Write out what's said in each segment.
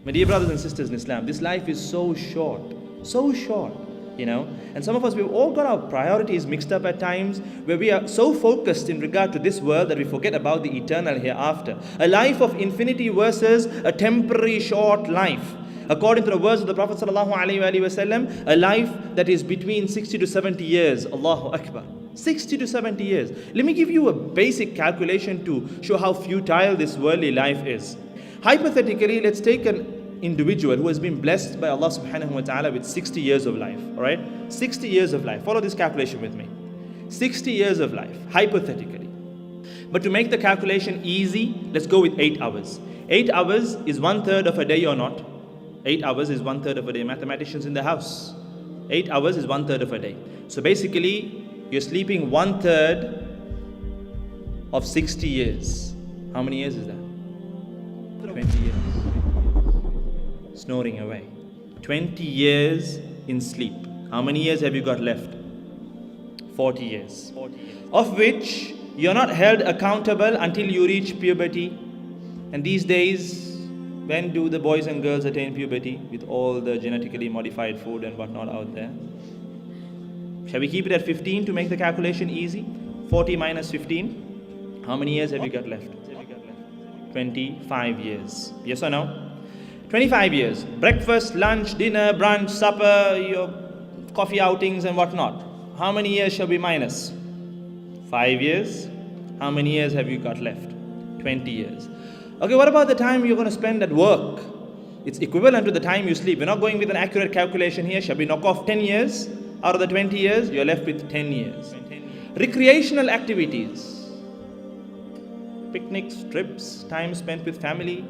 My dear brothers and sisters in Islam, this life is so short, and some of us, we've all got our priorities mixed up at times, where we are so focused in regard to this world that we forget about the eternal hereafter. A life of infinity versus a temporary short life. According to the words of the Prophet ﷺ, a life that is between 60 to 70 years. Allahu Akbar. 60 to 70 years. Let me give you a basic calculation to show how futile this worldly life is. Hypothetically, let's take an individual who has been blessed by Allah subhanahu wa ta'ala with 60 years of life. Alright? 60 years of life. Follow this calculation with me. 60 years of life, hypothetically. But to make the calculation easy, let's go with 8 hours. 8 hours is 1/3 of a day or not? 8 hours is 1/3 of a day. Mathematicians in the house. 8 hours is 1/3 of a day. So basically, you're sleeping 1/3 of 60 years. How many years is that? 20 years. Snoring away. 20 years in sleep. How many years have you got left? 40 years. Of which you're not held accountable until you reach puberty. And these days, when do the boys and girls attain puberty? With all the genetically modified food and whatnot out there. Shall we keep it at 15 to make the calculation easy? 40 minus 15. How many years have you got left? 25 years. Yes or no? 25 years. Breakfast, lunch, dinner, brunch, supper, your coffee outings and whatnot. How many years shall we minus? 5 years. How many years have you got left? 20 years. Okay, what about the time you're going to spend at work? It's equivalent to the time you sleep. We're not going with an accurate calculation here. Shall we knock off 10 years? Out of the 20 years, you're left with 10 years. Recreational activities. Picnics, trips, time spent with family,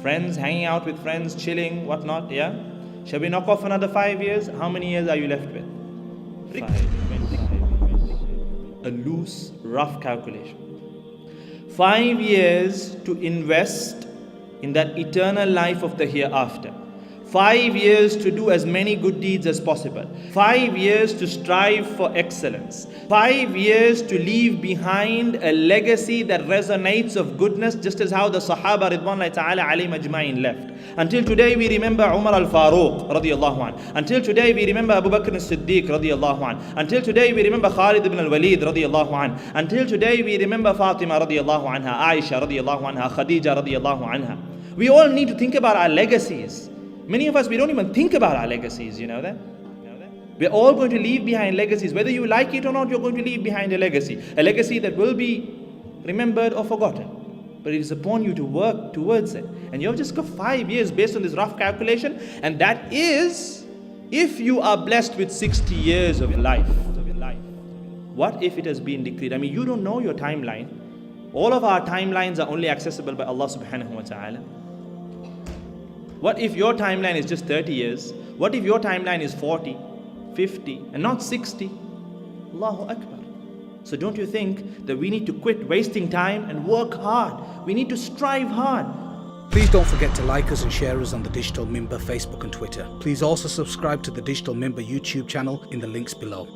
friends, hanging out with friends, chilling, whatnot, yeah? Shall we knock off another 5 years? How many years are you left with? 5. A loose, rough calculation. 5 years to invest in that eternal life of the hereafter. 5 years to do as many good deeds as possible. 5 years to strive for excellence. 5 years to leave behind a legacy that resonates of goodness, just as how the Sahaba Ridwanullahi ta'ala alayhim ajma'in left. Until today we remember Umar al-Faruq radiyallahu anh. Until today we remember Abu Bakr as-Siddiq radiyallahu anh. Until today we remember Khalid ibn al-Walid radiyallahu anh. Until today we remember Fatima radiyallahu anha, Aisha radiyallahu anha, Khadija radiyallahu anha. We all need to think about our legacies. Many of us, we don't even think about our legacies, you know that? We're all going to leave behind legacies. Whether you like it or not, you're going to leave behind a legacy. A legacy that will be remembered or forgotten. But it is upon you to work towards it. And you've just got 5 years based on this rough calculation. And that is if you are blessed with 60 years of life. What if it has been decreed? I mean, you don't know your timeline. All of our timelines are only accessible by Allah subhanahu wa ta'ala. What if your timeline is just 30 years? What if your timeline is 40, 50, and not 60? Allahu Akbar. So don't you think that we need to quit wasting time and work hard? We need to strive hard. Please don't forget to like us and share us on the Digital Minbar Facebook and Twitter. Please also subscribe to the Digital Minbar YouTube channel in the links below.